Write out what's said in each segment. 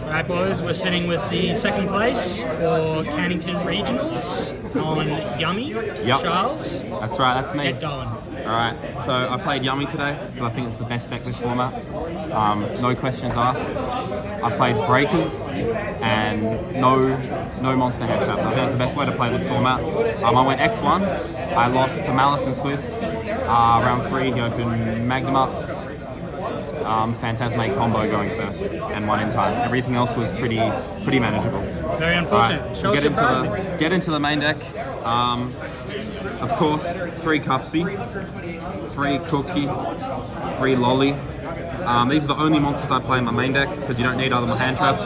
Right, boys, we're sitting with the second place for Cannington Regionals on Yummy. Yep. Charles. That's right, that's me. Get going. Alright, so I played Yummy today because I think it's the best deck this format. No questions asked. I played Breakers and no monster hand traps. I think that's the best way to play this format. I went X1. I lost to Malice and Swiss. Round 3, he opened Magnum up. Phantasmate combo going first and one in time. Everything else was pretty manageable. Very unfortunate. Right, Show surprising. get into the main deck. Of course, 3 Cupsy, 3 Cookie, 3 Lolly. These are the only monsters I play in my main deck because you don't need other hand traps.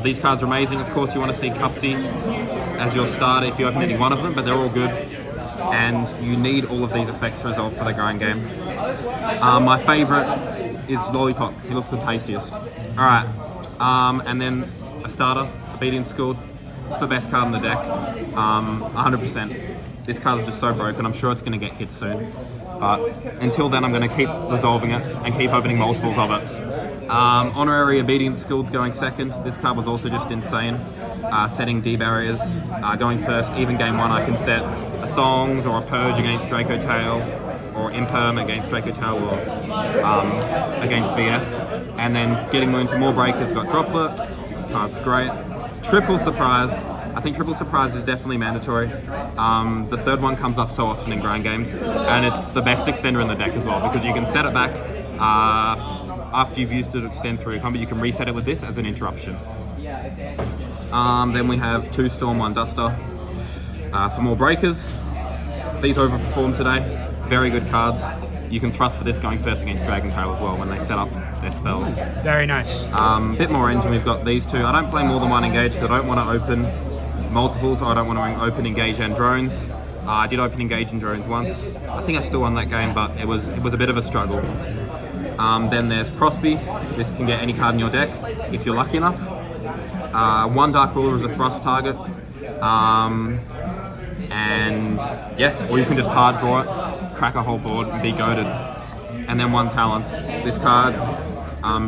These cards are amazing. Of course, you want to see Cupsy as your starter if you open any one of them, but they're all good. And you need all of these effects to resolve for the grind game. My favourite is Lollipop. He looks the tastiest. Alright, and then a starter, Obedience Schooled. It's the best card in the deck, 100%. This card is just so broken. I'm sure it's going to get hit soon. But until then, I'm going to keep resolving it and keep opening multiples of it. Honorary Obedience Schooled's going second. This card was also just insane. Setting D barriers, going first. Even game 1, I can set a Songs or a Purge against Draco Tail, or Imperm against Draco Tail, or against VS. And then getting into more breakers, got Droplet. Card's great. Triple Surprise. I think Triple Surprise is definitely mandatory. The third one comes up so often in grind games, and it's the best extender in the deck as well, because you can set it back after you've used it to extend through a combo. You can reset it with this as an interruption. Then we have 2 Storm, 1 Duster. For more breakers, these overperformed today. Very good cards. You can thrust for this going first against Dragon Tail as well when they set up their spells. Very nice. Bit more engine, we've got these 2. I don't play more than 1 engage because I don't want to open multiples, or I don't want to open engage and drones. I did open engage and drones once. I think I still won that game, but it was a bit of a struggle. Then there's Prosby. This can get any card in your deck if you're lucky enough. 1 Dark Ruler is a thrust target. And yeah, or you can just hard draw it, crack a whole board and be goated. And then 1 Talents. This card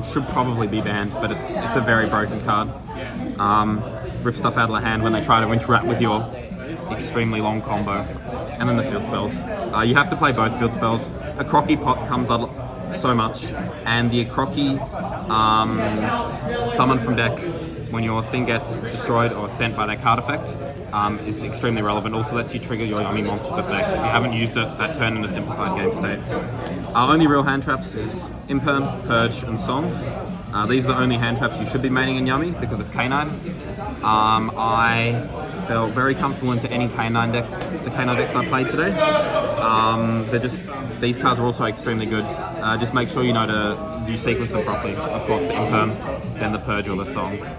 should probably be banned, but it's a very broken card. Rip stuff out of the hand when they try to interact with your extremely long combo. And then the field spells. You have to play both field spells. A Crocky Pot comes up so much, and the Crocky summon from deck when your thing gets destroyed or sent by that card effect is extremely relevant. Also lets you trigger your Yummy Monsters effect if you haven't used it that turn in a simplified game state. Our only real hand traps is Imperm, Purge, and Songs. These are the only hand traps you should be maining in Yummy because of K9. I felt very comfortable into any K9 deck, the K9 decks I played today. These cards are also extremely good. Just make sure you know to sequence them properly. Of course, the Imperm, then the Purge or the Songs.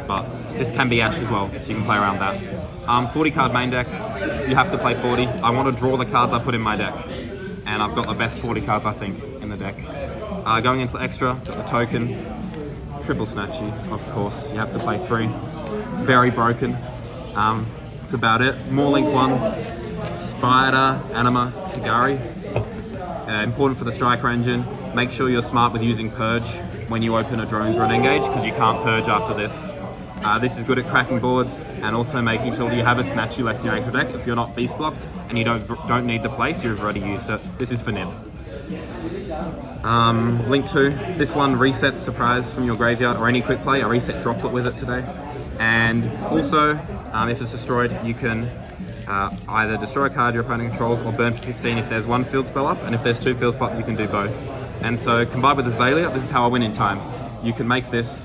But this can be Ash as well, so you can play around that. 40 card main deck, you have to play 40. I want to draw the cards I put in my deck, and I've got the best 40 cards I think in the deck. Going into the extra, got the token, Triple Snatchy, of course. You have to play 3. Very broken. That's about it. More Link 1s, Spider, Anima, Kagari. Important for the Striker engine. Make sure you're smart with using Purge when you open a drones or an engage, because you can't Purge after this. This is good at cracking boards and also making sure that you have a Snatchy left in your extra deck if you're not beast locked and you don't need the place, you've already used it. This is for Nib. Link 2, this one resets Surprise from your graveyard or any quick play. I reset Droplet with it today. And also, if it's destroyed, you can either destroy a card your opponent controls or burn for 15 if there's 1 field spell up, and if there's 2 field spell up, you can do both. And so, combined with Azalea, this is how I win in time. You can make this,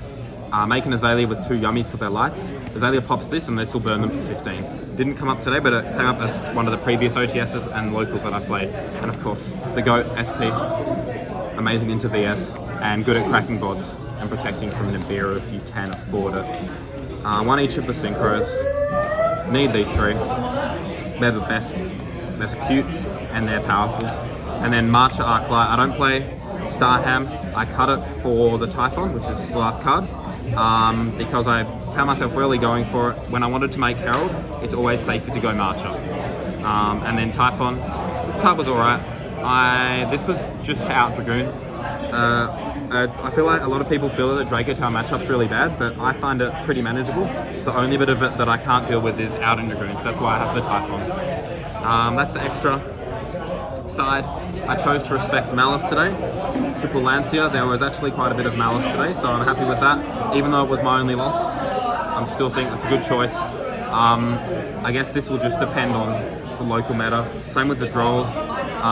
make an Azalea with 2 Yummies because they're lights. Azalea pops this and this will burn them for 15. Didn't come up today, but it came up at one of the previous OTSs and locals that I played. And of course, the GOAT, SP, amazing into VS, and good at cracking boards and protecting from Nibiru if you can afford it. 1 each of the Synchros. Need these 3. They're the best. They're cute and they're powerful. And then Marcher Arclight. I don't play Starham. I cut it for the Typhon, which is the last card, because I found myself really going for it. When I wanted to make Herald, it's always safer to go Marcher. And then Typhon. This card was alright. This was just to out Dragoon. I feel like a lot of people feel that the Draco Tail matchup's really bad, but I find it pretty manageable. The only bit of it that I can't deal with is Outer Dragoons. That's why I have the Typhon. That's the extra side. I chose to respect Malice today. Triple Lancia. There was actually quite a bit of Malice today, so I'm happy with that. Even though it was my only loss, I still think it's a good choice. I guess this will just depend on the local meta. Same with the Drolls.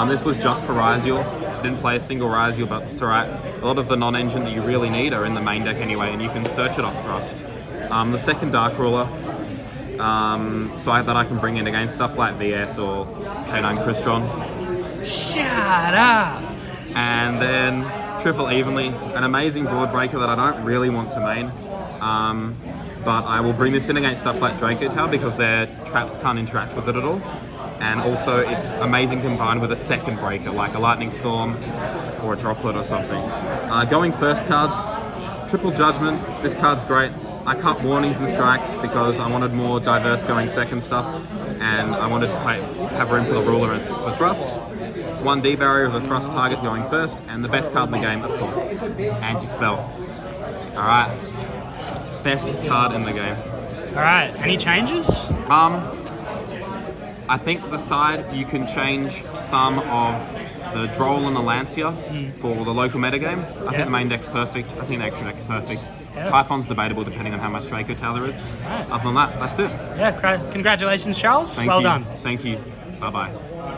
This was just for Ryziel. I didn't play a single Ryziel, but it's alright. A lot of the non-engine that you really need are in the main deck anyway, and you can search it off Thrust. The second Dark Ruler, so that I can bring in against stuff like VS or K9 Crystron. Shut up! And then Triple Evenly, an amazing board breaker that I don't really want to main. But I will bring this in against stuff like Draco Tail because their traps can't interact with it at all. And also it's amazing combined with a second breaker, like a Lightning Storm or a Droplet or something. Going first cards, Triple Judgment. This card's great. I cut Warnings and Strikes because I wanted more diverse going second stuff, and I wanted to have room for the Ruler and for Thrust. 1D Barrier is a Thrust target going first, and the best card in the game, of course, Anti-Spell. Alright, best card in the game. Alright, any changes? I think the side, you can change some of the Droll and the Lancia for the local metagame. I think the main deck's perfect. I think the extra deck's perfect. Typhon's debatable depending on how much Draco Tail there is. Other than that, that's it. Yeah, congratulations, Charles. Thank well you. done. Thank you. Bye-bye.